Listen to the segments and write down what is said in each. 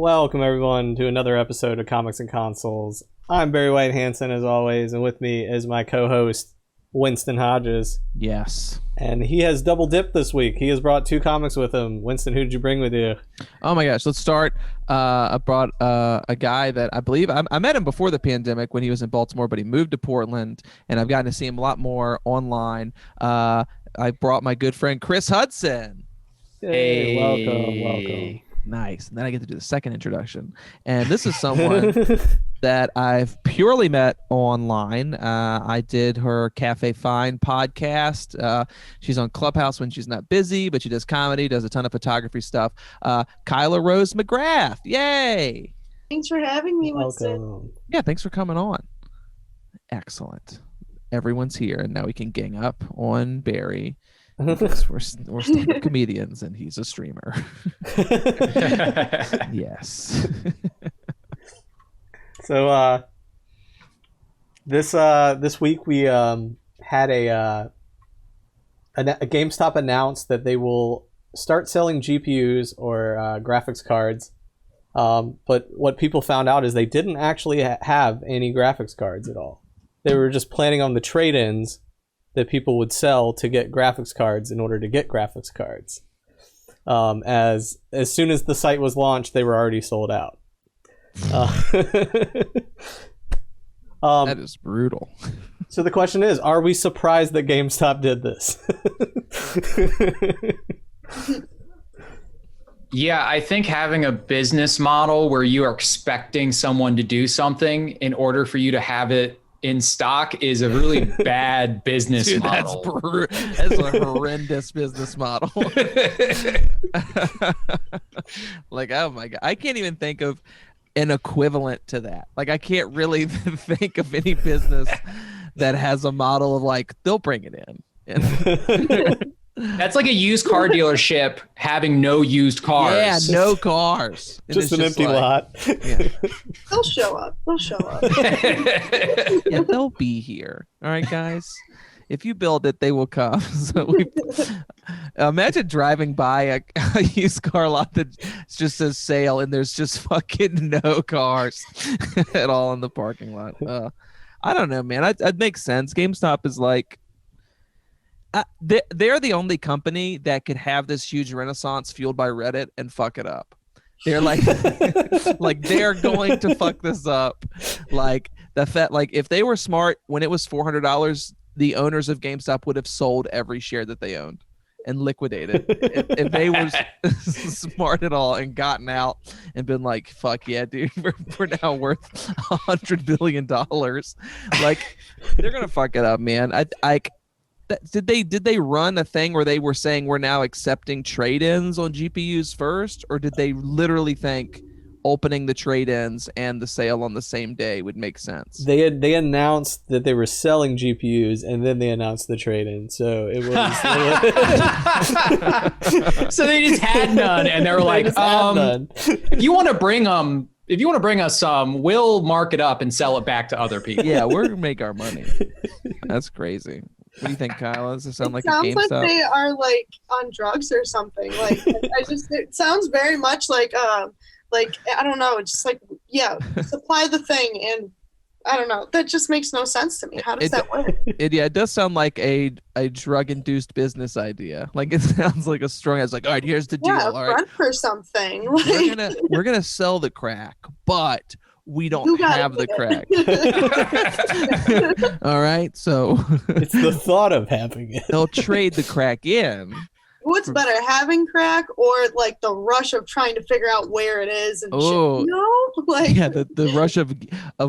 Welcome everyone to another episode of Comics and Consoles. I'm Barry White Hansen as always, and with me is my co-host Winston Hodges. Yes. And he has double dipped this week. He has brought two comics with him. Winston, who did you bring with you? Oh my gosh, let's start. I brought a guy that I believe I met him before the pandemic when he was in Baltimore, but he moved to Portland, and I've gotten to see him a lot more online. I brought my good friend Chris Hudson. Hey, welcome. Nice. And then I get to do the second introduction. And this is someone that I've purely met online. I did her Cafe Fine podcast. She's on Clubhouse when she's not busy, but she does comedy, does a ton of photography stuff. Kyla McGrath. Yay. Thanks for having me, Winston. Welcome. Yeah, thanks for coming on. Excellent. Everyone's here, and now we can gang up on Barry. Because we're stand-up comedians and he's a streamer. Yes. So this week we had a GameStop announced that they will start selling GPUs or graphics cards. But what people found out is they didn't actually have any graphics cards at all. They were just planning on the trade-ins that people would sell to get graphics cards in order to get graphics cards. As soon as the site was launched, they were already sold out. That is brutal. So the question is, are we surprised that GameStop did this? Yeah, I think having a business model where you are expecting someone to do something in order for you to have it in stock is a really bad business Dude, model. That's a horrendous business model. Like, oh my God. I can't even think of an equivalent to that. Like, I can't really think of any business that has a model of like, they'll bring it in. That's like a used car dealership having no used cars. Yeah, no cars. And Just it's an empty like, lot. Yeah. They'll show up. Yeah, they'll be here. All right, guys. If you build it, they will come. So imagine driving by a used car lot that just says sale and there's just fucking no cars at all in the parking lot. I don't know, man. That makes sense. GameStop is like, they're the only company that could have this huge renaissance fueled by Reddit and fuck it up. They're like, like they're going to fuck this up. Like if they were smart, when it was $400, the owners of GameStop would have sold every share that they owned and liquidated. if they were smart at all and gotten out and been like, fuck yeah, dude, we're now worth $100 billion. Like, they're gonna fuck it up, man. Did they run a thing where they were saying we're now accepting trade-ins on GPUs first, or did they literally think opening the trade-ins and the sale on the same day would make sense? They announced that they were selling GPUs, and then they announced the trade-in. So it was. So they just had none, and they were like, if you want to bring us some, we'll mark it up and sell it back to other people. Yeah, we're gonna make our money. That's crazy. What do you think, Kyla? Does it sound like a GameStop? Sounds like they are like on drugs or something. Like it sounds very much like I don't know, just like, yeah, supply the thing, and I don't know. That just makes no sense to me. How does that work? It does sound like a drug-induced business idea. Like, it sounds like a strong. It's like, all right, here's the deal. Yeah, All right, run for something. we're gonna sell the crack, but we don't have the crack. All right, so It's the thought of having it. they'll trade the crack in. What's better, having crack or like the rush of trying to figure out where it is and shit? You know? Like, Yeah, the rush of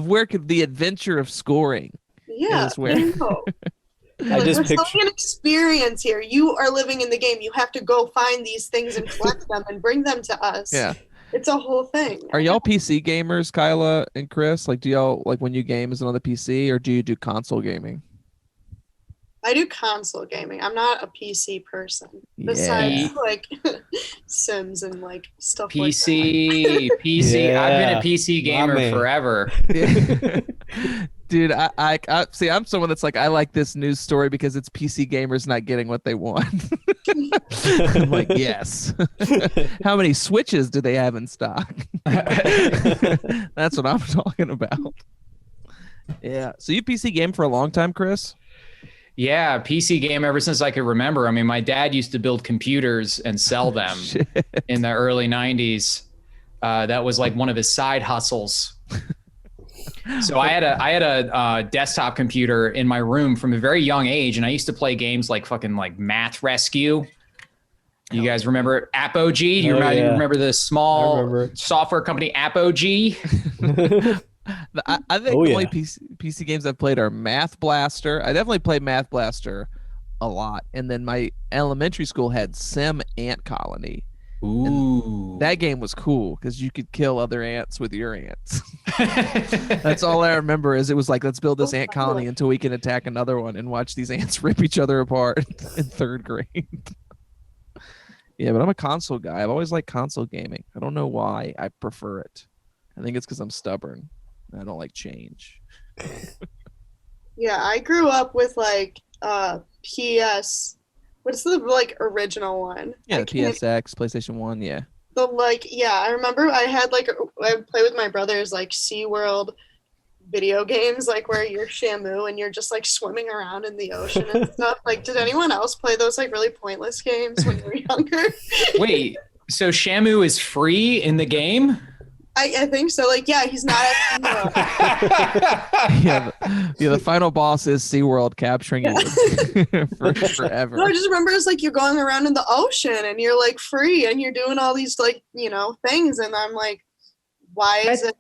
where could the adventure of scoring yeah, is where. you know. I Like, just we're picture. selling an experience here. You are living in the game. You have to go find these things and collect them and bring them to us. Yeah. It's a whole thing. Are y'all PC gamers, Kyla and Chris? Like, do y'all, like, when you game, is it on the PC, or do you do console gaming? I do console gaming. I'm not a PC person. Besides like Sims and like stuff like that. PC. Yeah, I've been a PC gamer man. forever. Dude, I see. I'm someone that's like, I like this news story because it's PC gamers not getting what they want. I'm like, yes. How many Switches do they have in stock? That's what I'm talking about. Yeah. So you PC game for a long time, Chris? Yeah, PC game ever since I could remember. I mean, my dad used to build computers and sell them in the early 90s. That was like one of his side hustles. So I had a desktop computer in my room from a very young age, and I used to play games like fucking like Math Rescue. You guys remember Apogee? Do you remember the small software company Apogee? I think the only PC games I've played are Math Blaster. I definitely played Math Blaster a lot. And then my elementary school had Sim Ant Colony. Ooh. And that game was cool because you could kill other ants with your ants. That's all I remember is it was like, let's build this ant colony until we can attack another one and watch these ants rip each other apart in third grade. Yeah, but I'm a console guy. I've always liked console gaming. I don't know why I prefer it. I think it's because I'm stubborn. I don't like change. Yeah, I grew up with like PS. What's the like original one? Yeah, the PSX, PlayStation 1, yeah. The like, yeah, I remember I had like I would play with my brothers like SeaWorld video games, like where you're Shamu and you're just like swimming around in the ocean and stuff. Like, did anyone else play those like really pointless games when you were younger? Wait, so Shamu is free in the game? I think so. Like, yeah, he's not at the final boss is SeaWorld capturing you forever. No, I just remember it's like you're going around in the ocean and you're like free and you're doing all these like, you know, things. And I'm like, why is it?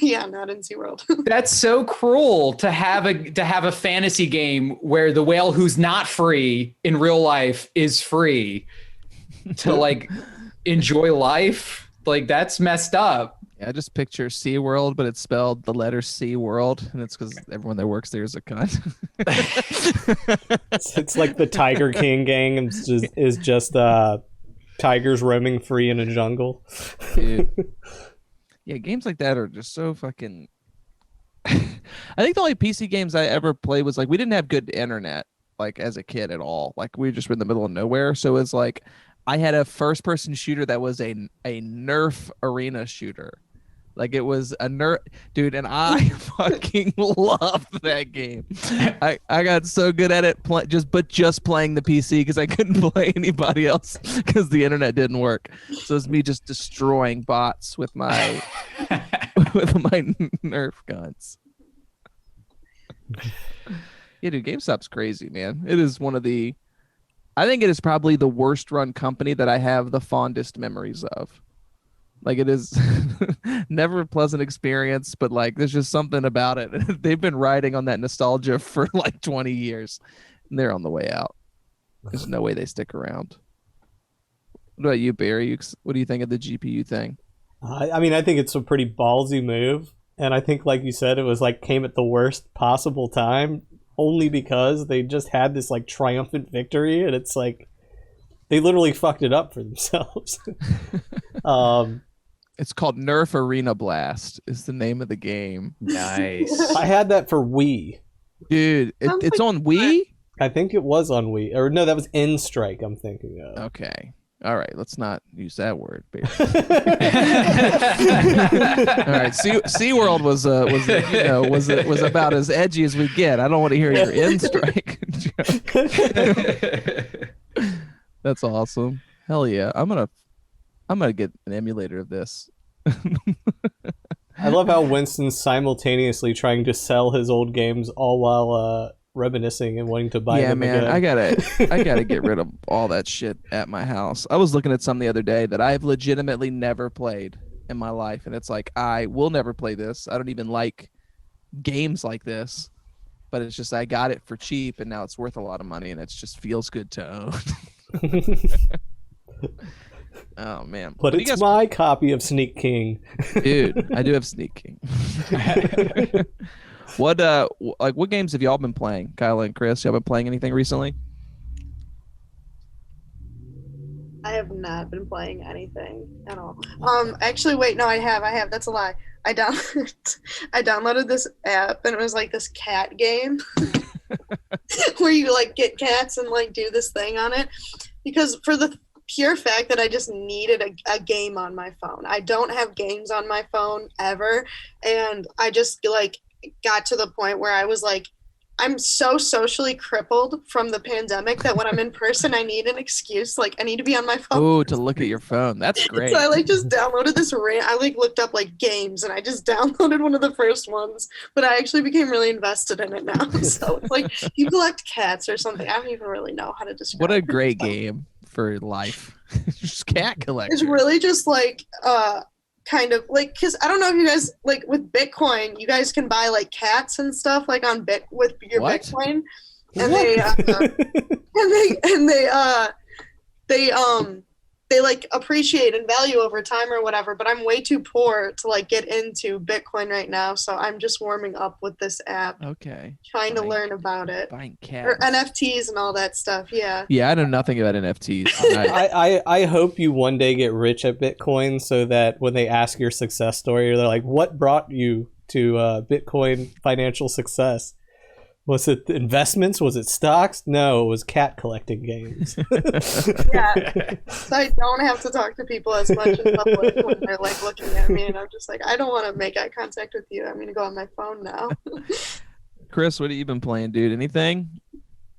Yeah, not in SeaWorld. That's so cruel to have a fantasy game where the whale who's not free in real life is free to like enjoy life. Like, that's messed up. Yeah, I just picture SeaWorld, but it's spelled the letter C World, and it's because everyone that works there is a cunt. It's like the Tiger King gang is just tigers roaming free in a jungle. Dude. Yeah, games like that are just so fucking... I think the only PC games I ever played was like, we didn't have good internet, like, as a kid at all. Like, we just were in the middle of nowhere, so it's like... I had a first-person shooter that was a Nerf arena shooter. Like, it was a Nerf... Dude, and I fucking loved that game. I got so good at it just playing the PC because I couldn't play anybody else because the internet didn't work. So it's me just destroying bots with my Nerf guns. Yeah, dude, GameStop's crazy, man. It is one of the... I think it is probably the worst run company that I have the fondest memories of. Like, it is never a pleasant experience, but like there's just something about it. They've been riding on that nostalgia for like 20 years and they're on the way out. There's no way they stick around. What about you, Barry? What do you think of the GPU thing? I mean, I think it's a pretty ballsy move. And I think, like you said, it was like came at the worst possible time. Only because they just had this like triumphant victory, and it's like they literally fucked it up for themselves. It's called Nerf Arena Blast. Is the name of the game. Nice. I had that for Wii, dude. It's on Wii. I think it was on Wii, or no, that was N-Strike. I'm thinking of. Okay. All right, let's not use that word. All right, SeaWorld was about as edgy as we get. I don't want to hear your N-Strike joke. That's awesome. Hell yeah. I'm gonna get an emulator of this. I love how Winston's simultaneously trying to sell his old games all while reminiscing and wanting to buy them again. I gotta get rid of all that shit at my house. I was looking at some the other day that I've legitimately never played in my life, and it's like, I will never play this. I don't even like games like this, but it's just I got it for cheap and now it's worth a lot of money and it just feels good to own. Oh man, but it's my copy of Sneak King. Dude, I do have Sneak King. What games have y'all been playing, Kyla and Chris? Y'all been playing anything recently? I have not been playing anything at all. Actually, wait, no, I have. That's a lie. I downloaded this app, and it was like this cat game where you like get cats and like do this thing on it, because for the pure fact that I just needed a game on my phone. I don't have games on my phone ever, and I just like got to the point where I was like, I'm so socially crippled from the pandemic that when I'm in person, I need an excuse. Like, I need to be on my phone. Oh, to look at your phone. That's great. So I like just downloaded this I like looked up like games, and I just downloaded one of the first ones, but I actually became really invested in it now. So it's like you collect cats or something. I don't even really know how to describe it. What a great game for life. Just cat collector. It's really just like kind of like, because I don't know if you guys like with Bitcoin, you guys can buy like cats and stuff like on with your What? Bitcoin, and they like appreciate in value over time or whatever. But I'm way too poor to like get into Bitcoin right now, so I'm just warming up with this app, Okay. trying to learn about it, Buying or cats. NFTs and all that stuff. Yeah. Yeah, I know nothing about NFTs. I hope you one day get rich at Bitcoin so that when they ask your success story, they're like, what brought you to Bitcoin financial success? Was it investments? Was it stocks? No, it was cat collecting games. Yeah. So I don't have to talk to people as much in public when they're like looking at me, and I'm just like, I don't want to make eye contact with you. I'm gonna go on my phone now. Chris, what have you been playing, dude? Anything?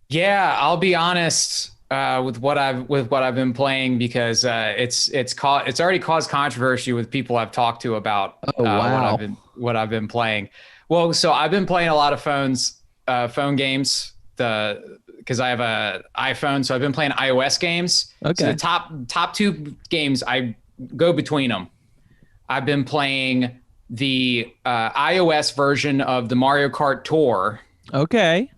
Yeah, I'll be honest with what I've been playing, because it's already caused controversy with people I've talked to about wow. what I've been playing. Well, so I've been playing a lot of phone games, because I have a iPhone, so I've been playing iOS games. Okay. So the top two games, I go between them. I've been playing the iOS version of the Mario Kart Tour, Okay.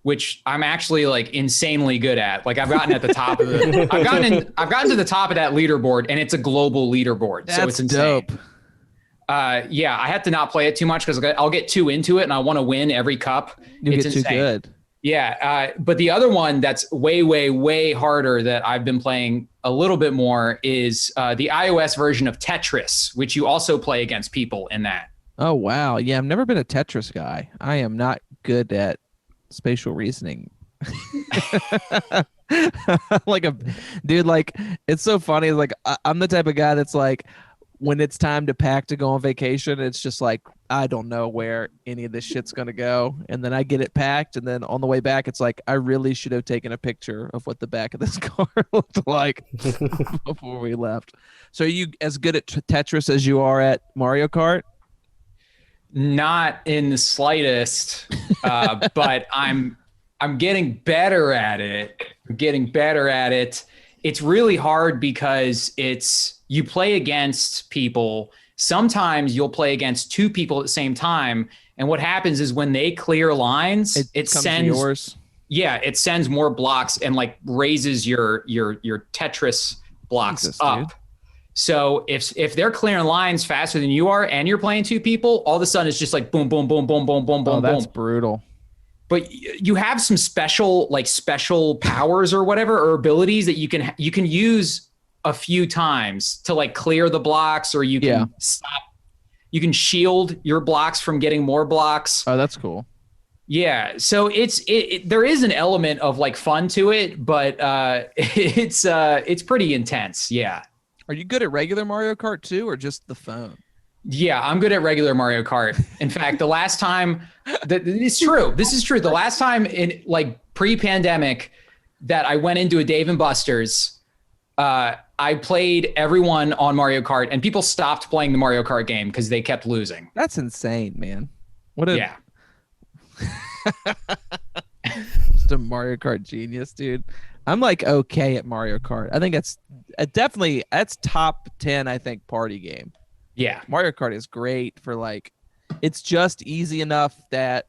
which I'm actually like insanely good at. Like I've gotten at the top of I've gotten to the top of that leaderboard, and it's a global leaderboard. That's so it's insane. dope. Yeah, I have to not play it too much because I'll get too into it and I want to win every cup. You It's get too insane. good. Yeah, but the other one that's way, way, way harder that I've been playing a little bit more is the iOS version of Tetris, which you also play against people in that. Oh, wow. Yeah, I've never been a Tetris guy. I am not good at spatial reasoning. Like it's so funny. Like I'm the type of guy that's like, when it's time to pack to go on vacation, it's just like, I don't know where any of this shit's going to go. And then I get it packed. And then on the way back, it's like, I really should have taken a picture of what the back of this car looked like before we left. So are you as good at Tetris as you are at Mario Kart? Not in the slightest, but I'm getting better at it. It's really hard because you play against people. Sometimes you'll play against two people at the same time. And what happens is when they clear lines, it sends yours. Yeah, it sends more blocks and like raises your Tetris blocks Jesus, up. dude. So if they're clearing lines faster than you are and you're playing two people, all of a sudden it's just like boom, boom, boom, boom, boom, boom, boom, That's boom. brutal. But you have some special powers or whatever, or abilities that you can use a few times to like clear the blocks, or you can stop. You can shield your blocks from getting more blocks. Oh, that's cool. Yeah, so there is an element of like fun to it, but it's pretty intense. Yeah. Are you good at regular Mario Kart too, or just the phone? Yeah, I'm good at regular Mario Kart. In fact, the last time it's true. This is true. The last time in like pre-pandemic that I went into a Dave and Buster's, I played everyone on Mario Kart, and people stopped playing the Mario Kart game because they kept losing. That's insane, man. Yeah. Just a Mario Kart genius, dude. I'm like okay at Mario Kart. I think that's top 10, I think, party game. Yeah. Mario Kart is great for like, it's just easy enough that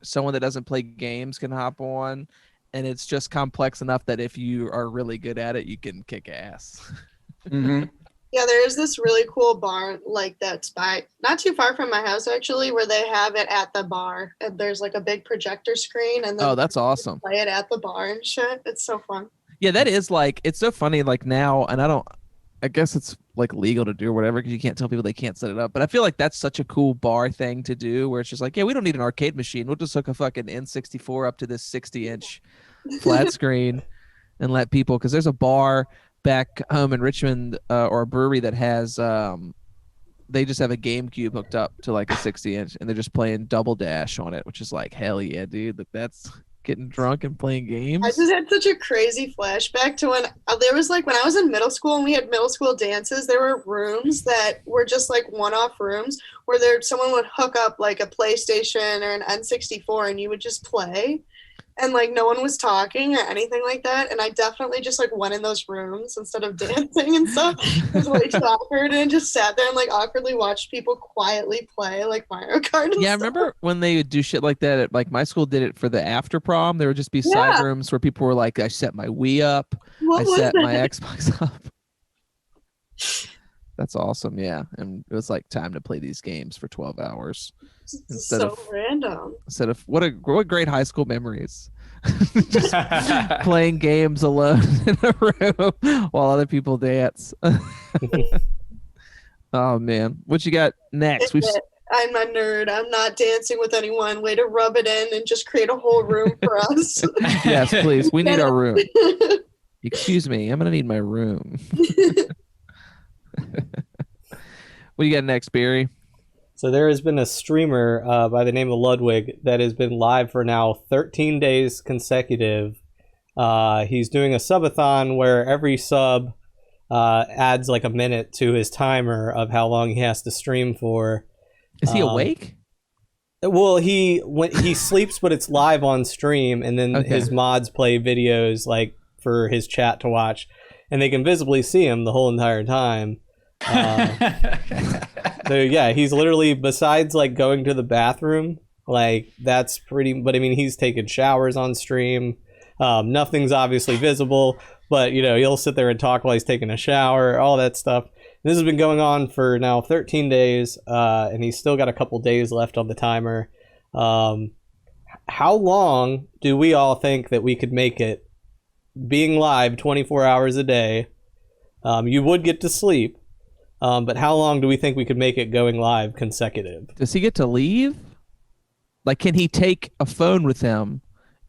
someone that doesn't play games can hop on, and it's just complex enough that if you are really good at it, you can kick ass. Mm-hmm. Yeah, there's this really cool bar like that's not too far from my house actually, where they have it at the bar, and there's like a big projector screen, and then That's awesome. play it at the bar and shit. It's so fun. Yeah, that is like, it's so funny like now, and I guess it's like legal to do or whatever, because you can't tell people they can't set it up. But I feel like that's such a cool bar thing to do, where it's just like, yeah, we don't need an arcade machine. We'll just hook a fucking N64 up to this 60-inch flat screen and let people, because there's a bar back home in Richmond or a brewery that has they just have a GameCube hooked up to like a 60-inch, and they're just playing Double Dash on it, which is like, hell yeah, dude. Like, that's getting drunk and playing games. I just had such a crazy flashback to when there was like, when I was in middle school and we had middle school dances, there were rooms that were just like one-off rooms where someone would hook up like a PlayStation or an N64 and you would just play. And like no one was talking or anything like that, and I definitely just like went in those rooms instead of dancing and stuff. It was way too awkward, and just sat there and like awkwardly watched people quietly play like Mario Kart. And Yeah, I stuff. remember when they would do shit like that. At, like my school did it for the after prom. There would just be side rooms where people were like, "I set my Wii up, I set my Xbox up." That's awesome, yeah. And it was like time to play these games for 12 hours. Instead so of random. Instead of what great high school memories. Just playing games alone in a room while other people dance. Oh man, what you got next? I'm a nerd. I'm not dancing with anyone. Way to rub it in and just create a whole room for us. Yes, please. We need our room. Excuse me, I'm gonna need my room. What do you got next, Barry? So there has been a streamer by the name of Ludwig that has been live for now 13 days consecutive. He's doing a subathon where every sub adds like a minute to his timer of how long he has to stream for. Is he awake? Well, he sleeps, but it's live on stream, and then his mods play videos like for his chat to watch, and they can visibly see him the whole entire time. So yeah, he's literally, besides like going to the bathroom, like that's pretty, but I mean he's taking showers on stream. Nothing's obviously visible, but you know, he'll sit there and talk while he's taking a shower, all that stuff. And this has been going on for now 13 days, and he's still got a couple days left on the timer. How long do we all think that we could make it being live 24 hours a day? You would get to sleep. But how long do we think we could make it going live consecutive? Does he get to leave? Like, can he take a phone with him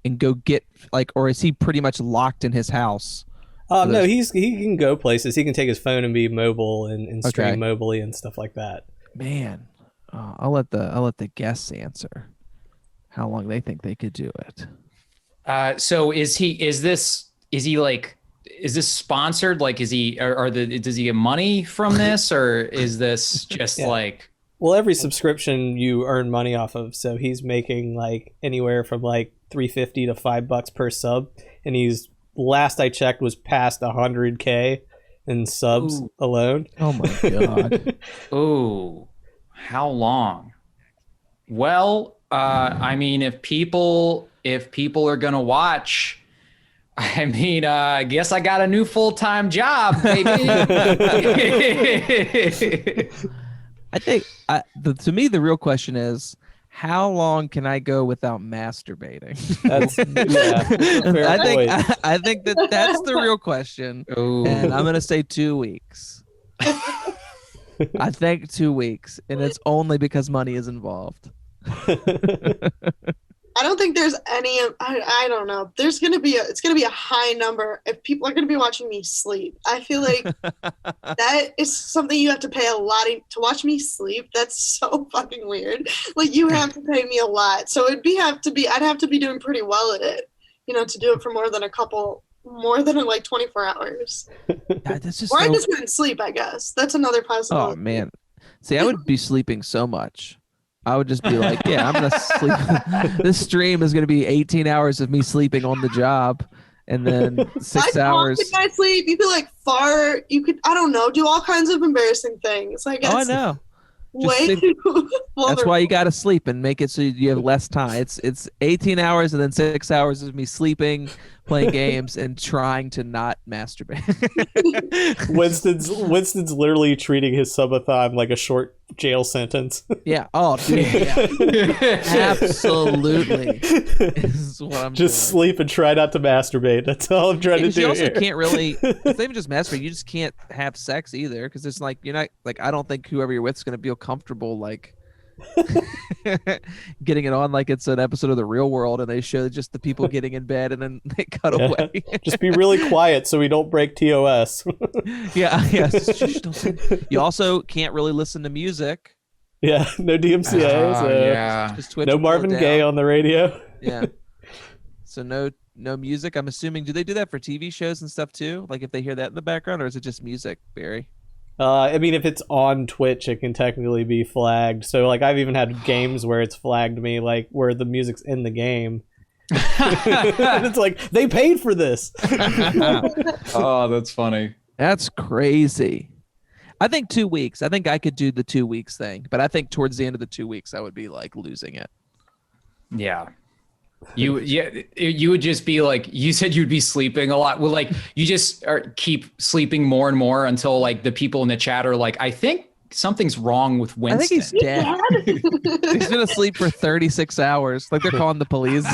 and go get, like, or is he pretty much locked in his house? No, he can go places. He can take his phone and be mobile and stream mobily and stuff like that. Man, I'll let the guests answer how long they think they could do it. So is this sponsored? Like, does he get money from this, or is this just like? Well, every subscription you earn money off of, so he's making like anywhere from like $3.50 to $5 per sub, and he's, last I checked, was past 100K in subs alone. Oh my god! Oh, how long? Well, I mean, if people are gonna watch. I mean, I guess I got a new full-time job, baby. I think to me the real question is, how long can I go without masturbating? I think that's the real question. Ooh. And I'm gonna say 2 weeks. I think 2 weeks, and it's only because money is involved. I don't think there's any. I don't know. It's gonna be a high number if people are gonna be watching me sleep. I feel like that is something you have to pay a lot to watch me sleep. That's so fucking weird. Like, you have to pay me a lot, so I'd have to be doing pretty well at it, you know, to do it for more than like 24 hours. God, that's just or I just wouldn't sleep. I guess that's another possibility. Oh man, see, I would be sleeping so much. I would just be like, yeah, I'm going to sleep. This stream is going to be 18 hours of me sleeping on the job, and then 6 hours. I sleep. You could like fart. You could, I don't know, do all kinds of embarrassing things. I guess. Oh, I know. That's why you got to sleep and make it so you have less time. It's 18 hours and then 6 hours of me sleeping playing games and trying to not masturbate. Winston's literally treating his subathon like a short jail sentence. Yeah. Oh, dude. Yeah. Absolutely. Is what I'm just doing. sleep and try not to masturbate. That's all I'm trying to do. You also here. can't really. It's not even just masturbate. You just can't have sex either, because it's like you're not like, I don't think whoever you're with is gonna feel comfortable like getting it on like it's an episode of The Real World and they show just the people getting in bed and then they cut away. Just be really quiet so we don't break TOS. Yeah. You also can't really listen to music. Yeah, no DMCA. Yeah. Just Twitch No will pull it Marvin down. Gaye on the radio. Yeah. So no music. I'm assuming, do they do that for TV shows and stuff too? Like if they hear that in the background, or is it just music, Barry? I mean, if it's on Twitch, it can technically be flagged. So, like, I've even had games where it's flagged me, like, where the music's in the game. And it's like, they paid for this. Oh, that's funny. That's crazy. I think 2 weeks. I think I could do the 2 weeks thing, but I think towards the end of the 2 weeks, I would be like losing it. Yeah. You would just be like, you said you'd be sleeping a lot. Well, like you just keep sleeping more and more until like the people in the chat are like, I think something's wrong with Winston. I think he's dead. He's been asleep for 36 hours. Like they're calling the police.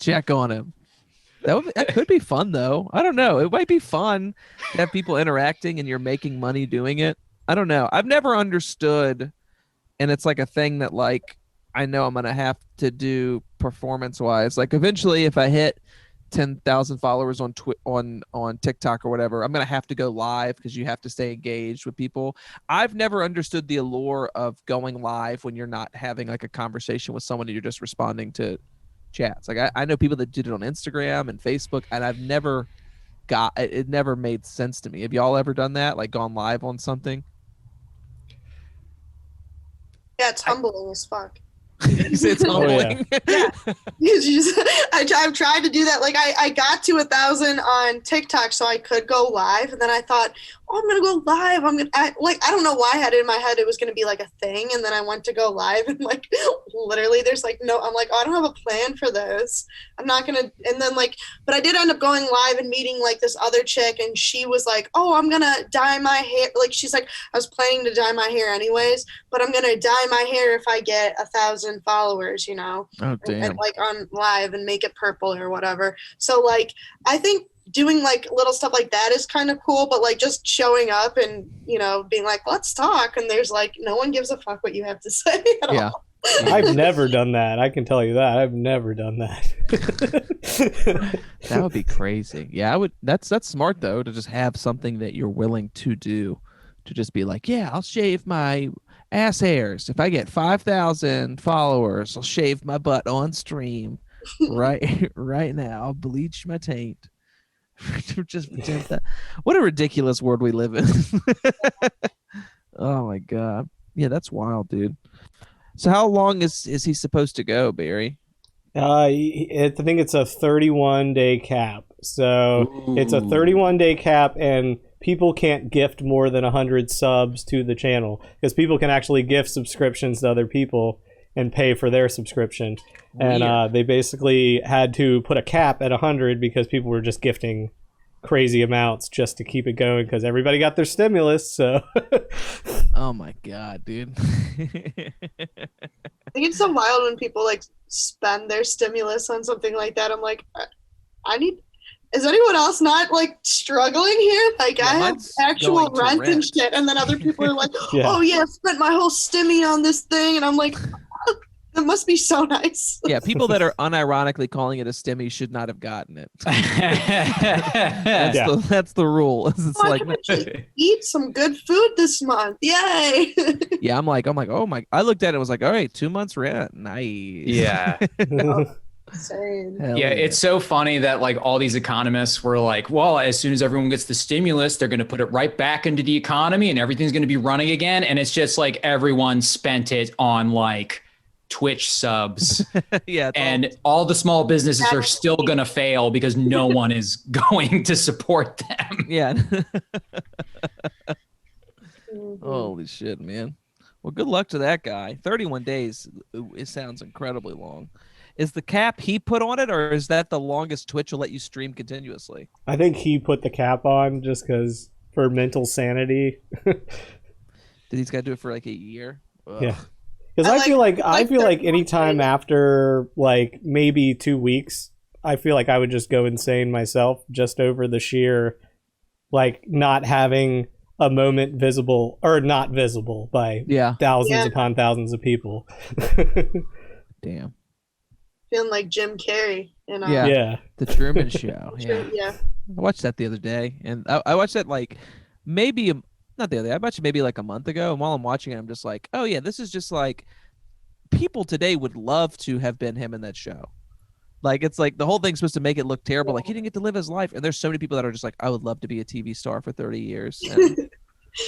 Check on him. That could be fun though. I don't know. It might be fun to have people interacting and you're making money doing it. I don't know. I've never understood, and it's like a thing that like I know I'm gonna have to do performance wise. Like eventually, if I hit 10,000 followers on on TikTok or whatever, I'm gonna have to go live because you have to stay engaged with people. I've never understood the allure of going live when you're not having like a conversation with someone and you're just responding to chats. Like I know people that did it on Instagram and Facebook, and I've never it never made sense to me. Have y'all ever done that? Like gone live on something? Yeah, it's humbling as fuck. It's humbling. Yeah. I've tried to do that. Like I got to 1,000 on TikTok so I could go live, and then I thought, oh, I'm gonna go live. I don't know why I had it in my head it was gonna be like a thing, and then I went to go live, and like literally there's like no. I'm like, oh, I don't have a plan for this. I'm not gonna. And then like, but I did end up going live and meeting like this other chick, and she was like, oh, I'm gonna dye my hair. Like she's like, I was planning to dye my hair anyways, but I'm gonna dye my hair if I get 1,000 followers, you know. Oh damn. And like on live and make it purple or whatever. So like I think doing like little stuff like that is kind of cool, but like just showing up and, you know, being like, let's talk, and there's like no one gives a fuck what you have to say at all. I've never done that. I can tell you that. I've never done that. That would be crazy. Yeah, I would. That's smart though, to just have something that you're willing to do, to just be like, yeah, I'll shave my ass hairs. If I get 5,000 followers, I'll shave my butt on stream right now. I'll bleach my taint. Just pretend that. What a ridiculous world we live in. Oh my god. Yeah, that's wild, dude. So how long is he supposed to go, Barry? I think it's a 31-day cap. So it's a 31-day cap, and people can't gift more than 100 subs to the channel, because people can actually gift subscriptions to other people and pay for their subscription. Weird. And they basically had to put a cap at 100 because people were just gifting crazy amounts just to keep it going, because everybody got their stimulus. So Oh my god, dude. I think it's so wild when people like spend their stimulus on something like that. I'm like, is anyone else not like struggling here? Like I have mine's actual going to rent and rent. shit, and then other people are like, Yeah. oh yeah, I spent my whole stimmy on this thing, and I'm like, that must be so nice. Yeah, people that are unironically calling it a stimmy should not have gotten it. Yeah. That's the rule. It's Oh, I like, can actually eat some good food this month. Yay! yeah, I'm like, oh my. I looked at it and was like, all right, 2 months rent. Nice. Yeah. Insane. Hell Yeah, it's so funny that like all these economists were like, well, as soon as everyone gets the stimulus, they're going to put it right back into the economy and everything's going to be running again. And it's just like everyone spent it on like Twitch subs. yeah. It's And all the small businesses are still going to fail because no one is going to support them. yeah. Mhm. Holy shit, man. Well, good luck to that guy. 31 days. It sounds incredibly long. Is the cap he put on it, or is that the longest Twitch will let you stream continuously? I think he put the cap on just because for mental sanity. Did he's got to do it for like a year? Ugh. Yeah. Because I feel like anytime after like maybe 2 weeks, I feel like I would just go insane myself just over the sheer like not having a moment visible or not visible by thousands upon thousands of people. Damn. Feeling like Jim Carrey in The Truman Show. Yeah. I watched that the other day, and I watched that like maybe not the other day. I watched it maybe like a month ago, and while I'm watching it, I'm just like, oh yeah, this is just like people today would love to have been him in that show. Like it's like the whole thing's supposed to make it look terrible. Like he didn't get to live his life, and there's so many people that are just like, I would love to be a TV star for 30 years and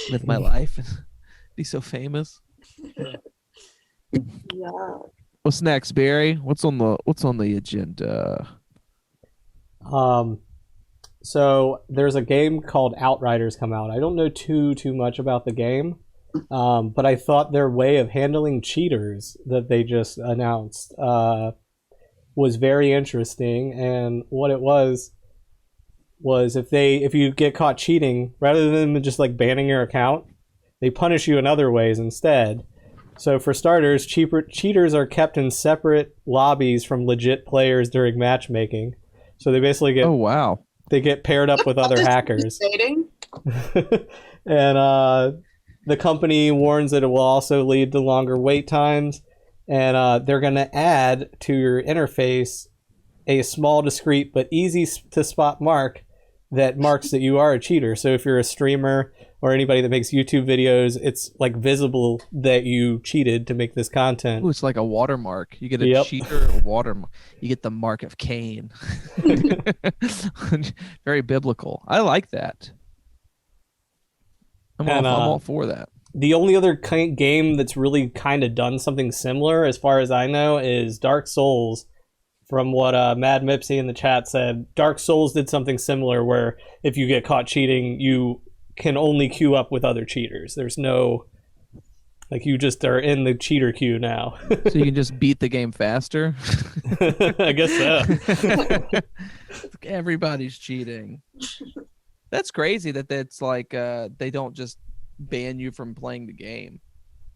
live my life and be so famous. Yeah. What's next, Barry? What's on the agenda? So there's a game called Outriders come out. I don't know too much about the game, but I thought their way of handling cheaters that they just announced was very interesting. And what it was if you get caught cheating, rather than just like banning your account, they punish you in other ways instead. So for starters, cheaters are kept in separate lobbies from legit players during matchmaking. So they basically get they get paired up with other hackers. And the company warns that it will also lead to longer wait times, and they're going to add to your interface a small, discreet but easy to spot mark that marks that you are a cheater. So if you're a streamer or anybody that makes YouTube videos, it's like visible that you cheated to make this content. Ooh, it's like a watermark. You get a cheater watermark. You get the mark of Cain. Very biblical. I like that. I'm all for that. The only other game that's really kind of done something similar, as far as I know, is Dark Souls. From what Mad Mipsy in the chat said, Dark Souls did something similar where if you get caught cheating, you can only queue up with other cheaters. There's no, like, you just are in the cheater queue now. So you can just beat the game faster? I guess so. Everybody's cheating. That's crazy that that's like they don't just ban you from playing the game.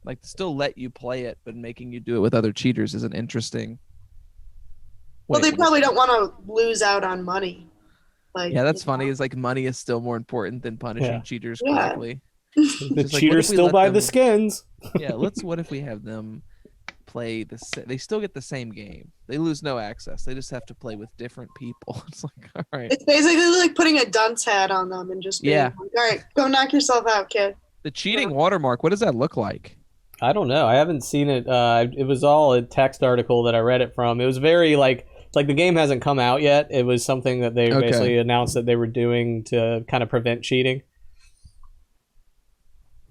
Like, still let you play it, but making you do it with other cheaters is an interesting... Well, they probably don't want to lose out on money. Like, yeah, that's funny. It's like money is still more important than punishing cheaters correctly. The cheaters still buy the skins. Yeah, what if we have them play they still get the same game. They lose no access. They just have to play with different people. It's like, all right. It's basically like putting a dunce hat on them and just being like, all right, go knock yourself out, kid. The cheating watermark, what does that look like? I don't know. I haven't seen it. It was all a text article that I read it from. It was very like the game hasn't come out yet. It was something that they basically announced that they were doing to kind of prevent cheating.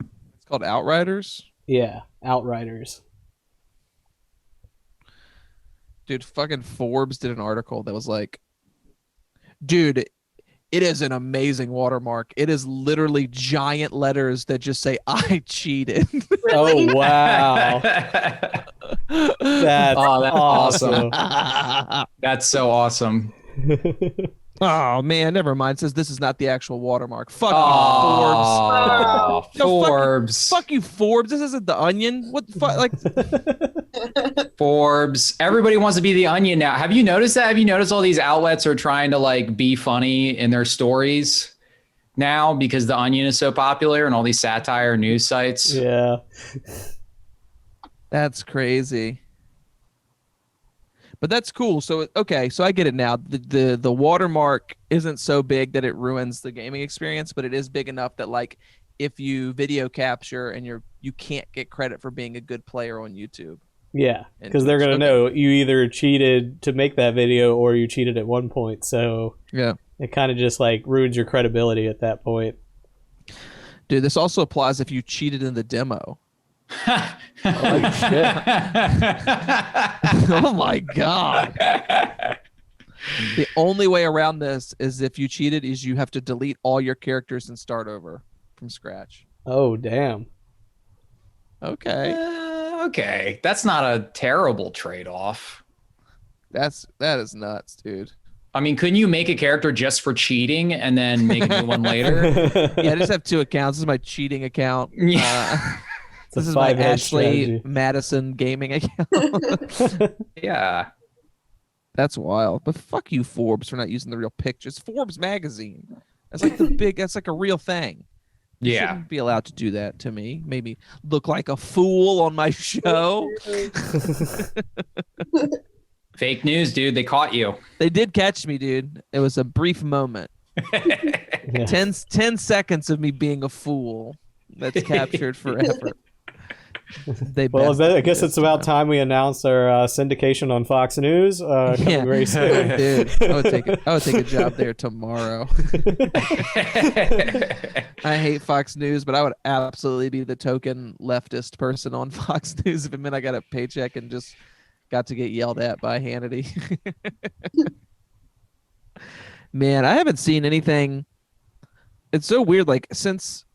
It's called Outriders? Yeah, Outriders. Dude, fucking Forbes did an article that was like, dude, it is an amazing watermark. It is literally giant letters that just say, I cheated. Oh, wow. That's awesome. That's so awesome. Oh, man, never mind. It says this is not the actual watermark. Fuck you, Forbes. Forbes. Fuck you, Forbes. This isn't the Onion. What the fuck? Like... Forbes. Everybody wants to be the Onion now. Have you noticed that? Have you noticed all these outlets are trying to like be funny in their stories now because the Onion is so popular and all these satire news sites? Yeah. That's crazy. But that's cool. So so I get it now. The watermark isn't so big that it ruins the gaming experience, but it is big enough that like if you video capture and you can't get credit for being a good player on YouTube. Yeah, because they're gonna know you either cheated to make that video or you cheated at one point. So yeah, it kind of just like ruins your credibility at that point. Dude, this also applies if you cheated in the demo. Holy shit. Oh my god. The only way around this is if you cheated is you have to delete all your characters and start over from scratch. Oh damn. Okay. Okay. That's not a terrible trade-off. That is nuts, dude. I mean, couldn't you make a character just for cheating and then make a new one later? Yeah, I just have 2 accounts. This is my cheating account. Yeah. This is my five-head Ashley strategy. Madison gaming account. Yeah. That's wild. But fuck you, Forbes, for not using the real pictures. Forbes magazine. That's like that's like a real thing. You Yeah. shouldn't be allowed to do that to me. Maybe look like a fool on my show. Fake news, dude. They caught you. They did catch me, dude. It was a brief moment. Yeah. 10 seconds of me being a fool. That's captured forever. Well, I guess it's about time we announce our syndication on Fox News coming very soon. Dude, I would take a job there tomorrow. I hate Fox News, but I would absolutely be the token leftist person on Fox News if it meant I got a paycheck and just got to get yelled at by Hannity. Man, I haven't seen anything. It's so weird. Like since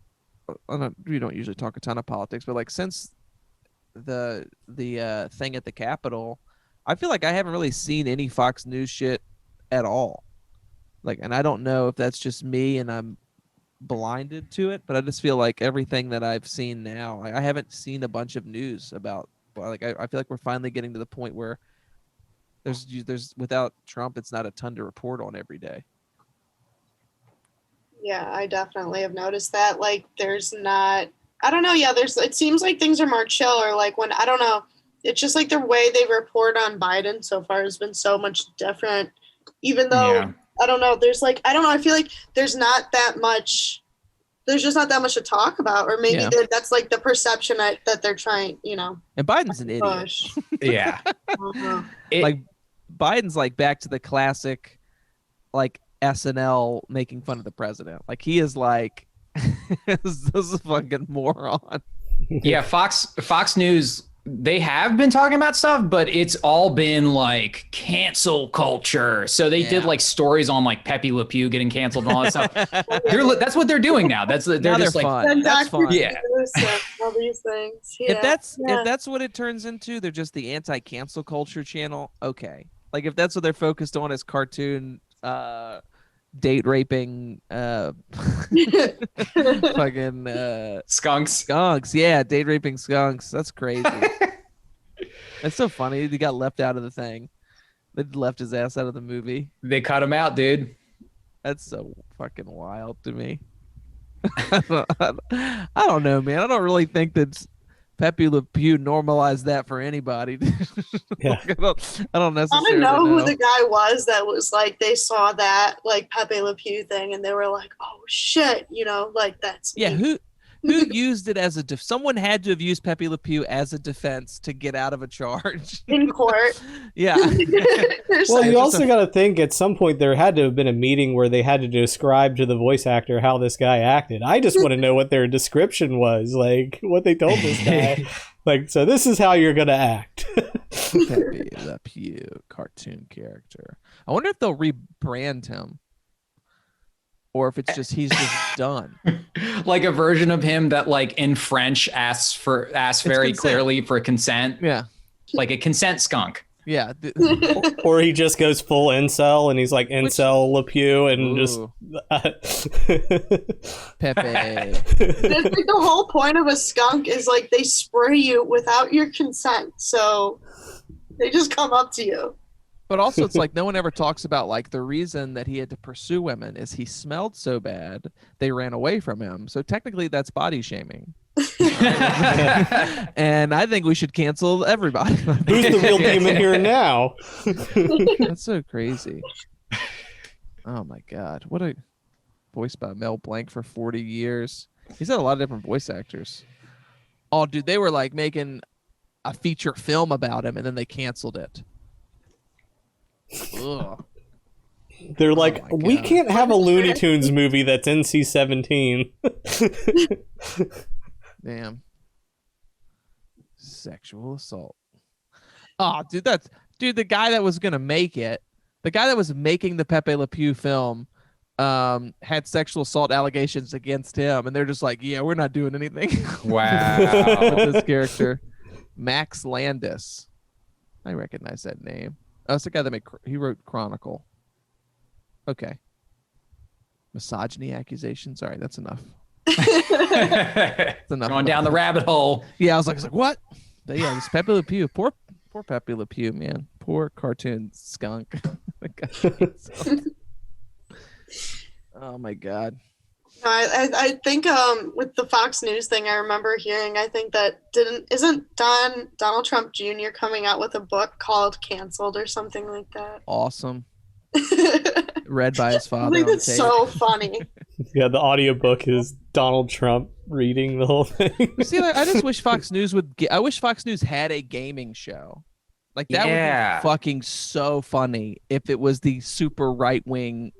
we don't usually talk a ton of politics, but like since the thing at the Capitol, I feel like I haven't really seen any Fox News shit at all. Like, and I don't know if that's just me and I'm blinded to it, but I just feel like everything that I've seen now, I haven't seen a bunch of news about. Like, I feel like we're finally getting to the point where there's without Trump, it's not a ton to report on every day. Yeah, I definitely have noticed that. Like, there's not, I don't know. Yeah, it seems like things are more chill, or like when, I don't know, it's just like the way they report on Biden so far has been so much different, even though, Yeah. I don't know, there's like, I don't know, I feel like there's just not that much to talk about, or maybe that's like the perception that they're trying, And Biden's an idiot. push. Yeah. Uh-huh. Like Biden's like back to the classic, like SNL making fun of the president. Like he is like, this is a fucking moron. Yeah. Fox News, they have been talking about stuff, but it's all been like cancel culture. So they did like stories on like Pepe Le Pew getting canceled and all that stuff. That's what they're doing now. They're just like, fun. That's fun. Yeah. All these things. Yeah. If that's what it turns into, they're just the anti-cancel culture channel. Okay. Like if that's what they're focused on is cartoon date raping fucking skunks. Yeah, date raping skunks. That's crazy. That's so funny. He got left out of the thing. They left his ass out of the movie. They cut him out, dude. That's so fucking wild to me. I don't know, man. I don't really think that Pepe Le Pew normalized that for anybody. Yeah. I don't necessarily I don't know who the guy was that was like, they saw that like Pepe Le Pew thing and they were like, oh shit, like that's yeah. me. Who used it as someone had to have used Pepe Le Pew as a defense to get out of a charge in court. Yeah. Well, you also got to think at some point there had to have been a meeting where they had to describe to the voice actor how this guy acted. I just want to know what their description was, like what they told this guy. Like, so this is how you're going to act. Pepe Le Pew, cartoon character. I wonder if they'll rebrand him. Or if it's just he's just done. Like a version of him that like in French asks very consent. clearly for consent. Yeah. Like a consent skunk. Yeah. Or he just goes full incel and he's like incel Le Pew and just Pepe. It's like the whole point of a skunk is like they spray you without your consent. So they just come up to you. But also it's like no one ever talks about like the reason that he had to pursue women is he smelled so bad they ran away from him. So technically that's body shaming. And I think we should cancel everybody. Who's the real demon here now? That's so crazy. Oh my god. What a voiced by Mel Blanc for 40 years. He's had a lot of different voice actors. Oh dude, they were like making a feature film about him and then they canceled it. Ugh. They're like, my we God. can't have a Looney Tunes movie that's NC-17. Damn. Sexual assault. Oh, dude, the guy that was gonna make it, the guy that was making the Pepe Le Pew film, had sexual assault allegations against him, and they're just like, yeah, we're not doing anything. Wow. With this character, Max Landis. I recognize that name. That's the guy that he wrote Chronicle. Okay. Misogyny accusations. All right, that's enough. That's enough. Going down the rabbit hole. Yeah, I was like, what? But yeah, this Pepe Le Pew. Poor Pepe Le Pew, man. Poor cartoon skunk. Oh my God. I think with the Fox News thing, I remember hearing. I think that isn't Donald Trump Jr. coming out with a book called "Canceled" or something like that. Awesome. Read by his father. I think it's so funny. Yeah, the audiobook is Donald Trump reading the whole thing. See, I just wish Fox News I wish Fox News had a gaming show. Like that would be fucking so funny if it was the super right wing,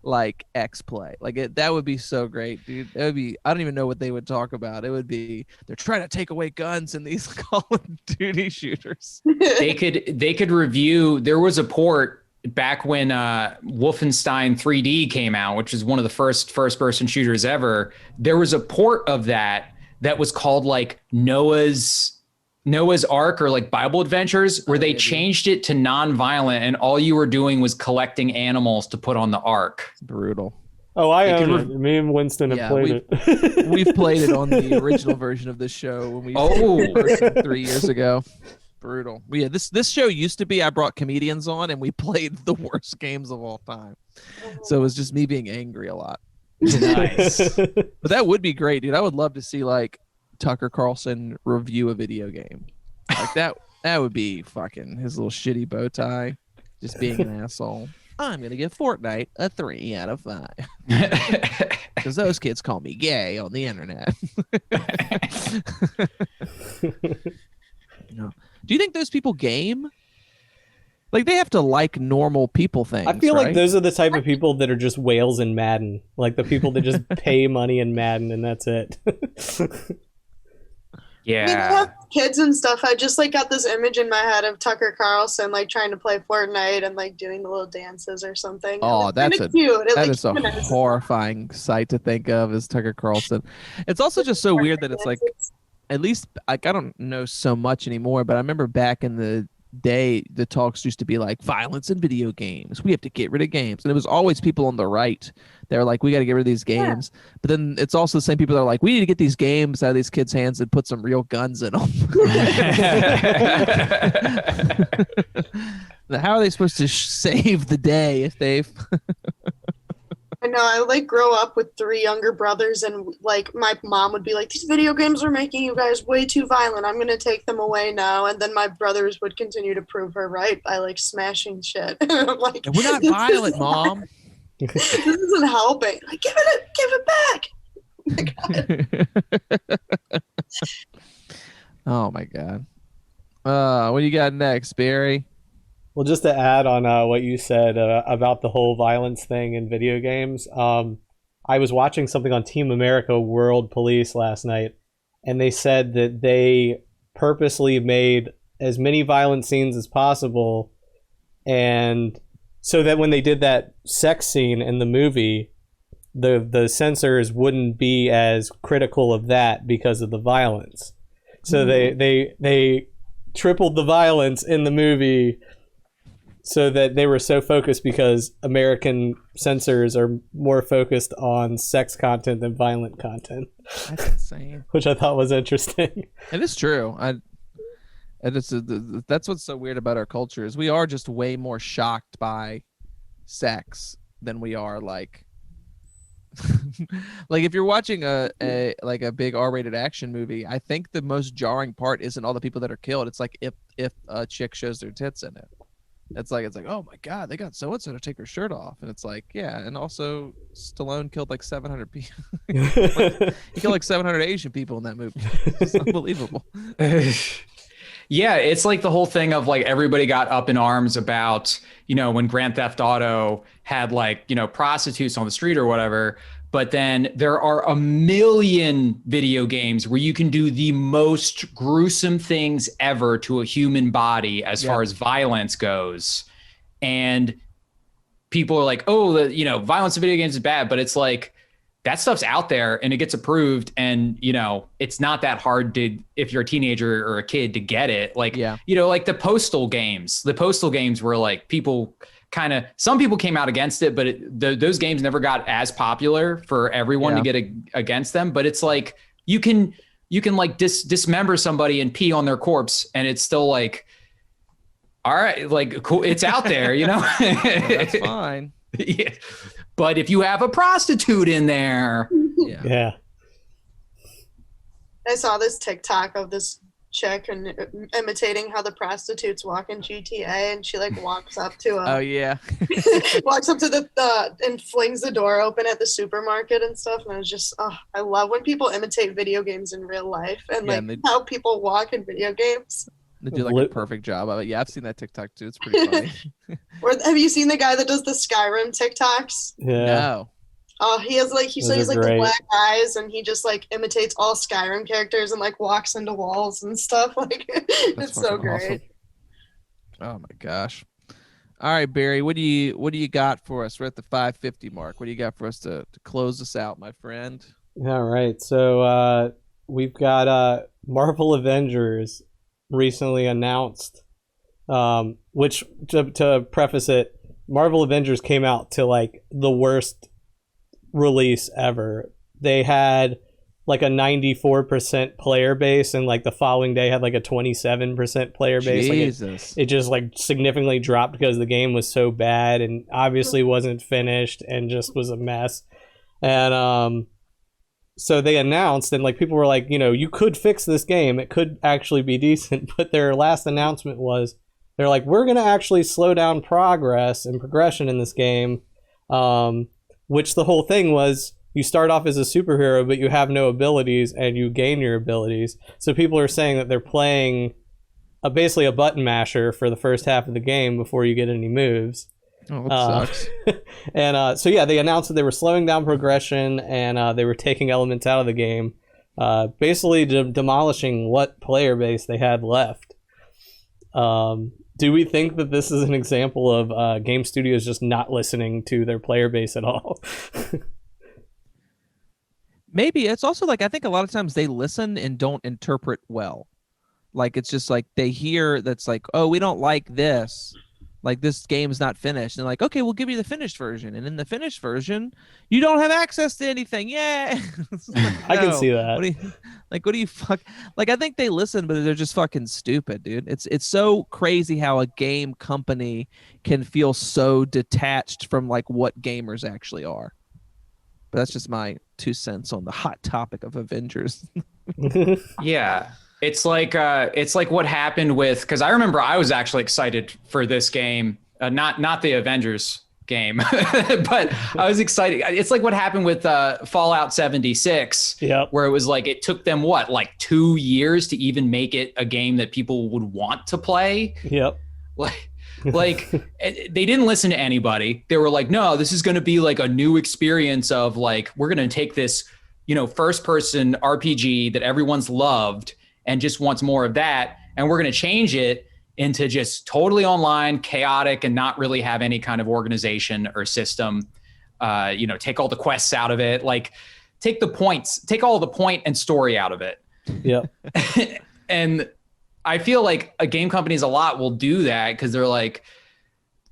like X play. Like that would be so great, dude. It would be. I don't even know what they would talk about. It would be they're trying to take away guns in these Call of Duty shooters. They could review. There was a port back when Wolfenstein 3D came out, which is one of the first-person shooters ever. There was a port of that was called like Noah's Ark or like Bible Adventures, where they changed it to non-violent, and all you were doing was collecting animals to put on the Ark. It's brutal. Oh, I own it. Me and Winston have played it. We've played it on the original version of this show when we 3 years ago. Brutal. Yeah, this show used to be I brought comedians on and we played the worst games of all time. So it was just me being angry a lot. Nice. But that would be great, dude. I would love to see like Tucker Carlson review a video game. Like that would be fucking his little shitty bow tie, just being an asshole. I'm gonna give Fortnite a 3 out of 5. Because those kids call me gay on the internet. No. Do you think those people game? Like they have to like normal people things. I feel right? like those are the type of people that are just whales in Madden. Like the people that just pay money in Madden and that's it. Yeah. I mean, I have kids and stuff. I just like got this image in my head of Tucker Carlson like trying to play Fortnite and like doing the little dances or something. Oh, that's cute. That is a horrifying sight to think of as Tucker Carlson. It's also just so weird that it's like, at least like I don't know so much anymore, but I remember back in the day the talks used to be like violence in video games. We have to get rid of games. And it was always people on the right. They're like, we got to get rid of these games. Yeah. But then it's also the same people that are like, we need to get these games out of these kids' hands and put some real guns in them. How are they supposed to save the day if they've I know. I like grow up with 3 younger brothers, and like my mom would be like, "These video games are making you guys way too violent. I'm gonna take them away now." And then my brothers would continue to prove her right by like smashing shit. Like, we're not violent, Mom. This isn't helping. Like, give it back. Oh my God. What do you got next, Barry? Well, just to add on what you said about the whole violence thing in video games, I was watching something on Team America World Police last night, and they said that they purposely made as many violent scenes as possible, and so that when they did that sex scene in the movie, the censors wouldn't be as critical of that because of the violence. So they tripled the violence in the movie, so that they were so focused because American censors are more focused on sex content than violent content. That's insane. Which I thought was interesting. It is true. That's what's so weird about our culture is we are just way more shocked by sex than we are like like if you're watching a big R-rated action movie, I think the most jarring part isn't all the people that are killed. It's like if a chick shows their tits in it. It's like, oh my God, they got so-and-so to take her shirt off. And it's like, yeah. And also Stallone killed like 700 people. He killed like 700 Asian people in that movie. It's unbelievable. Yeah. It's like the whole thing of like, everybody got up in arms about, when Grand Theft Auto had like, prostitutes on the street or whatever. But then there are a million video games where you can do the most gruesome things ever to a human body as far as violence goes. And people are like, oh, violence in video games is bad. But it's like, that stuff's out there and it gets approved, and you know, it's not that hard to, if you're a teenager or a kid, to get it. Like, you know, like the postal games were like, people kind of, some people came out against it, but those games never got as popular for everyone to get against them. But it's like, you can like dismember somebody and pee on their corpse, and it's still like, all right, like, cool, it's out there, you know. That's fine. Yeah. But if you have a prostitute in there, yeah. I saw this TikTok of this chick and imitating how the prostitutes walk in GTA, and she like walks up to him. Oh yeah. Walks up to the and flings the door open at the supermarket and stuff. And I was just, I love when people imitate video games in real life, and like how people walk in video games. They do like a perfect job of it. Yeah, I've seen that TikTok too. It's pretty funny. Or have you seen the guy that does the Skyrim TikToks? Yeah. No. Oh, he has like, he's like the black eyes, and he just like imitates all Skyrim characters and like walks into walls and stuff. Like, it's so great. Awesome. Oh my gosh. All right, Barry, what do you got for us? We're at the 550 mark. What do you got for us to close this out, my friend? All right. So we've got Marvel Avengers recently announced, which to preface it, Marvel Avengers came out to like the worst release ever. They had like a 94% player base, and like the following day had like a 27% player base. Jesus. Like it just like significantly dropped because the game was so bad and obviously wasn't finished and just was a mess. And so they announced, and like people were like, you know, you could fix this game, it could actually be decent. But their last announcement was, they're like, we're going to actually slow down progress and progression in this game. Which the whole thing was, you start off as a superhero, but you have no abilities, and you gain your abilities. So people are saying that they're playing basically a button masher for the first half of the game before you get any moves. Oh, that sucks. And so yeah, they announced that they were slowing down progression, and they were taking elements out of the game, basically demolishing what player base they had left. Do we think that this is an example of game studios just not listening to their player base at all? Maybe. It's also like, I think a lot of times they listen and don't interpret well. Like, it's just like they hear that's like, oh, we don't like this. Like, this game's not finished. And they're like, okay, we'll give you the finished version. And in the finished version, you don't have access to anything. Yeah. Like, I can see that. What do you fuck? Like, I think they listen, but they're just fucking stupid, dude. It's so crazy how a game company can feel so detached from like what gamers actually are. But that's just my 2 cents on the hot topic of Avengers. Yeah. It's like what happened with, because I remember I was actually excited for this game, not the Avengers game, but I was excited. It's like what happened with Fallout 76, where it was like, it took them like 2 years to even make it a game that people would want to play. Yep. Like they didn't listen to anybody. They were like, no, this is going to be like a new experience of like, we're going to take this, you know, first person RPG that everyone's loved and just wants more of that, and we're going to change it into just totally online, chaotic, and not really have any kind of organization or system. You know, take all the quests out of it, like take all the point and story out of it. Yeah. And I feel like game companies a lot will do that because they're like,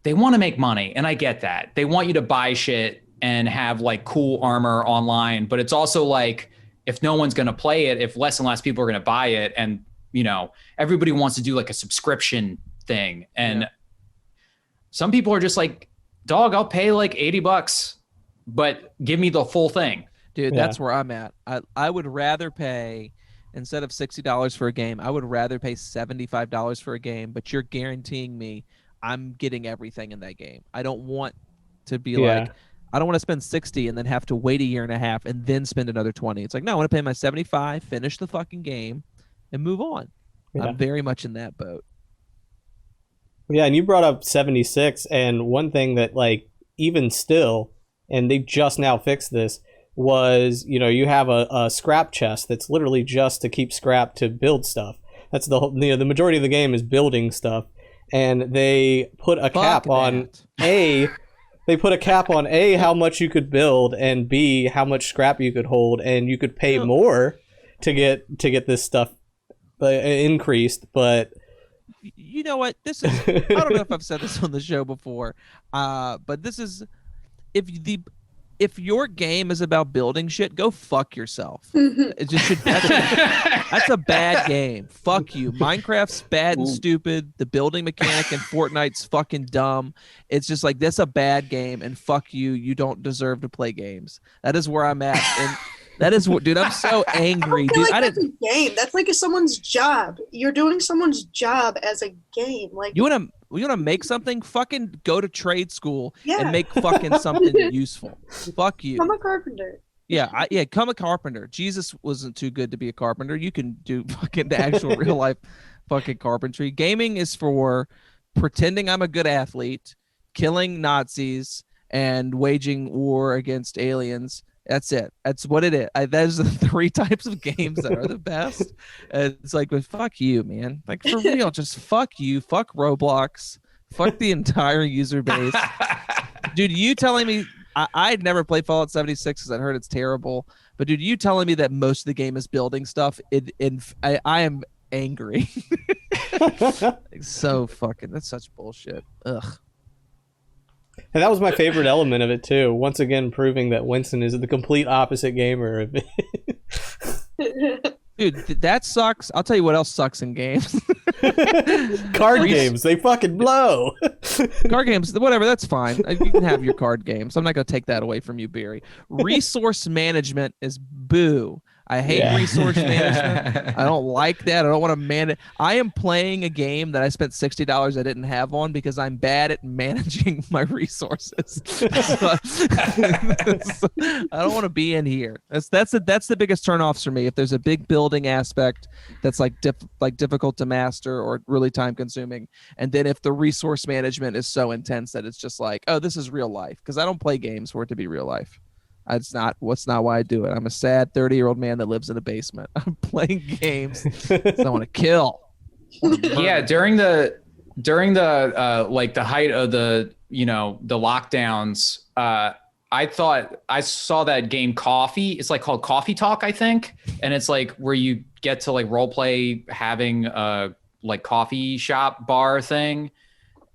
they want to make money, and I get that. They want you to buy shit and have like cool armor online, but it's also like, if no one's going to play it, if less and less people are going to buy it, and, you know, everybody wants to do like a subscription thing. And some people are just like, dog, I'll pay like $80, but give me the full thing. Dude, that's where I'm at. I would rather pay, instead of $60 for a game, I would rather pay $75 for a game, but you're guaranteeing me I'm getting everything in that game. I don't want to be like, I don't want to spend 60 and then have to wait a year and a half and then spend another 20. It's like, no, I want to pay my 75, finish the fucking game, and move on. Yeah. I'm very much in that boat. Yeah, and you brought up 76, and one thing that, like, even still, and they just now fixed this, was, you know, you have a scrap chest that's literally just to keep scrap to build stuff. That's the whole, you know, the majority of the game is building stuff, and they put a cap on they put a cap on A, how much you could build, and B, how much scrap you could hold, and you could pay more to get this stuff increased. But you know what? This is I don't know if I've said this on the show before, but this is if your game is about building shit, go fuck yourself. It just should, that's a bad game. Fuck you. Minecraft's bad and stupid. The building mechanic in Fortnite's fucking dumb. It's just like, that's a bad game, and fuck you. You don't deserve to play games. That is where I'm at. And that is what, dude, I'm so angry. I feel Dude, like that's a game. That's like someone's job. You're doing someone's job as a game. Like, you wanna make something? Fucking go to trade school Yeah. and make fucking something useful. Fuck you. I'm a carpenter. Yeah, come a carpenter. Jesus wasn't too good to be a carpenter. You can do fucking the actual real life fucking carpentry. Gaming is for pretending I'm a good athlete, killing Nazis, and waging war against aliens. That's it. That's what it is. Those are the 3 types of games that are the best. It's like, well, fuck you, man. Like, for real, just fuck you. Fuck Roblox. Fuck the entire user base. Dude, you telling me I'd never played Fallout 76 because I heard it's terrible. But dude, you telling me that most of the game is building stuff? I am angry. So fucking, that's such bullshit. Ugh. And that was my favorite element of it too. Once again, proving that Winston is the complete opposite gamer of it. Dude, that sucks. I'll tell you what else sucks in games. Card games, they fucking blow. Card games, whatever, that's fine. You can have your card games. I'm not going to take that away from you, Barry. Resource management is boo. I hate resource management. I don't like that. I don't want to manage. I am playing a game that I spent $60 I didn't have on because I'm bad at managing my resources. I don't want to be in here. That's the biggest turnoffs for me. If there's a big building aspect that's like difficult to master or really time consuming, and then if the resource management is so intense that it's just like, oh, this is real life, because I don't play games for it to be real life. That's not why I do it. I'm a sad 30-year-old man that lives in a basement. I'm playing games because I want to kill. Yeah, during the like the height of the the lockdowns, I thought I saw that game Coffee. It's like called Coffee Talk, I think, and it's like where you get to like role play having a like coffee shop bar thing,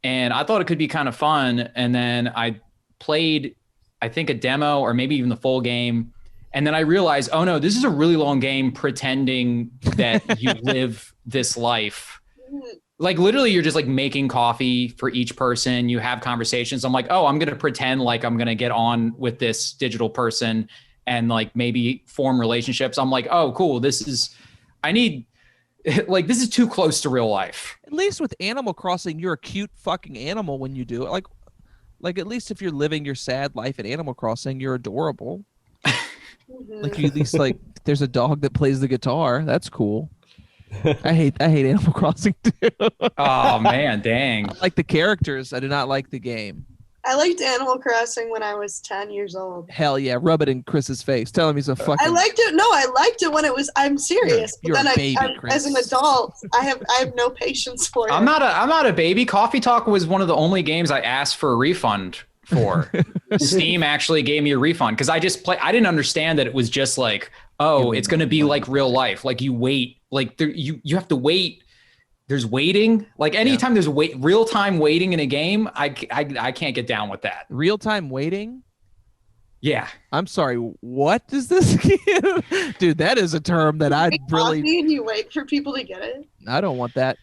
and I thought it could be kind of fun. And then I played, I think, a demo or maybe even the full game. And then I realized, oh no, this is a really long game pretending that you live this life. Like literally you're just like making coffee for each person. You have conversations. I'm like, oh, I'm going to pretend like I'm going to get on with this digital person and like maybe form relationships. I'm like, oh, cool. This is too close to real life. At least with Animal Crossing, you're a cute fucking animal when you do it. Like at least if you're living your sad life at Animal Crossing, you're adorable. Like you at least like there's a dog that plays the guitar. That's cool. I hate Animal Crossing too. Oh man, dang. I like the characters. I do not like the game. I liked Animal Crossing when I was 10 years old. Hell yeah, rub it in Chris's face. Tell him he's a fucking. I liked it. No, I liked it when it was. I'm serious. You're but then a baby, Chris. As an adult, I have no patience for it. I'm not a baby. Coffee Talk was one of the only games I asked for a refund for. Steam actually gave me a refund because I didn't understand that it was just like, oh, it's going to be like real life. Like you wait, like you have to wait. There's waiting. Like anytime there's real time waiting in a game, I can't get down with that. Real time waiting? Yeah. I'm sorry. What is this? Dude, that is a term that I'd really. And you wait for people to get it. I don't want that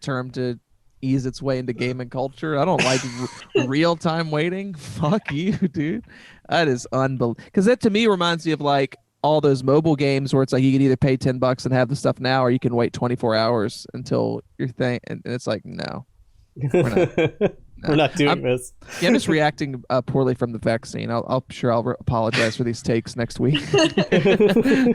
term to ease its way into gaming culture. I don't like real time waiting. Fuck you, dude. That is unbelievable. Because that to me reminds me of like all those mobile games where it's like you can either pay $10 and have the stuff now, or you can wait 24 hours until your thing. And it's like, no, we're not doing this. Yeah, I'm just reacting poorly from the vaccine. I'll apologize for these takes next week.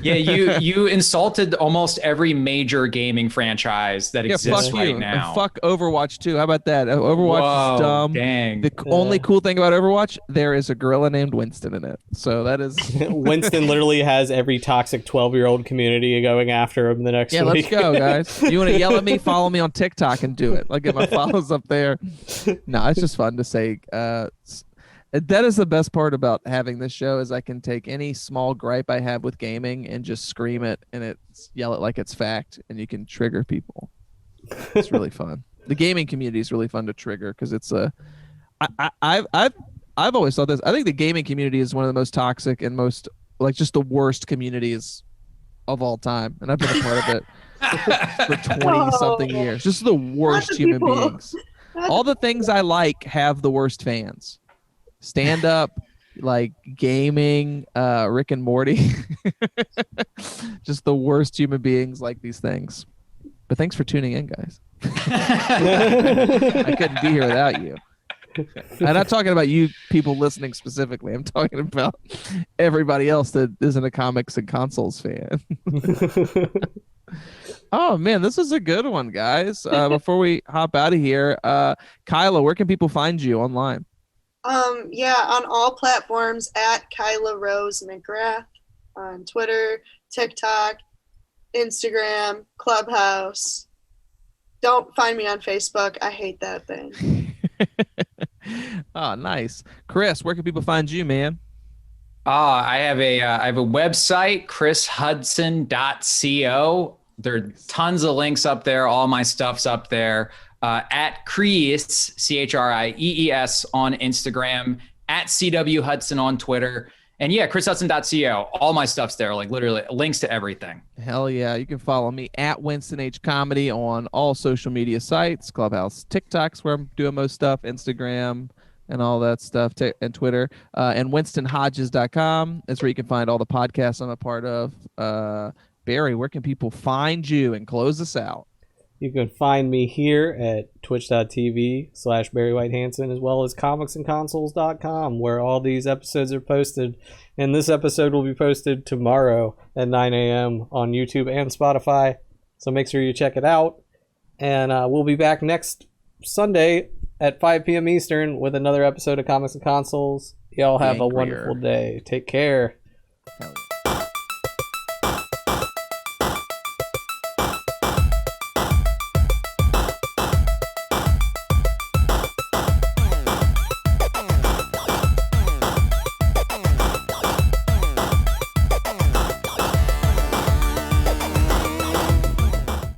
Yeah, you insulted almost every major gaming franchise that exists right now. And fuck Overwatch too. How about that? Overwatch is dumb. Dang. The only cool thing about Overwatch, there is a gorilla named Winston in it. So that is Winston literally has every toxic 12-year-old community going after him the next week. Yeah, let's go, guys. You want to yell at me? Follow me on TikTok and do it. I'll get my follows up there. No, it's just fun to say. That is the best part about having this show is I can take any small gripe I have with gaming and just scream it and yell it like it's fact, and you can trigger people. It's really fun. The gaming community is really fun to trigger because it's I've always thought this. I think the gaming community is one of the most toxic and most like just the worst communities of all time, and I've been a part of it for 20 something years. Just the worst human beings. All the things I like have the worst fans. Stand up, like gaming, Rick and Morty. Just the worst human beings like these things. But thanks for tuning in, guys. I couldn't be here without you. I'm not talking about you people listening specifically. I'm talking about everybody else that isn't a comics and consoles fan. Oh man, this is a good one, guys. Before we hop out of here, Kyla, where can people find you online? On all platforms at Kyla Rose McGrath on Twitter, TikTok, Instagram, Clubhouse. Don't find me on Facebook. I hate that thing. Oh, nice. Chris, where can people find you, man? I have a website, chrishudson.co. There are tons of links up there. All my stuff's up there. At Crees, CHRIEES on Instagram, at CW Hudson on Twitter. And yeah, chrishudson.co. All my stuff's there, like literally links to everything. Hell yeah. You can follow me at Winston H Comedy on all social media sites, Clubhouse, TikTok's where I'm doing most stuff, Instagram and all that stuff, and Twitter. And winstonhodges.com is where you can find all the podcasts I'm a part of. Barry, where can people find you and close us out? You can find me here at twitch.tv/Barry White Hansen, as well as comicsandconsoles.com, where all these episodes are posted. And this episode will be posted tomorrow at 9 a.m. on YouTube and Spotify. So make sure you check it out. And we'll be back next Sunday at 5 p.m. Eastern with another episode of Comics and Consoles. Y'all have a wonderful day. Take care. Hell yeah.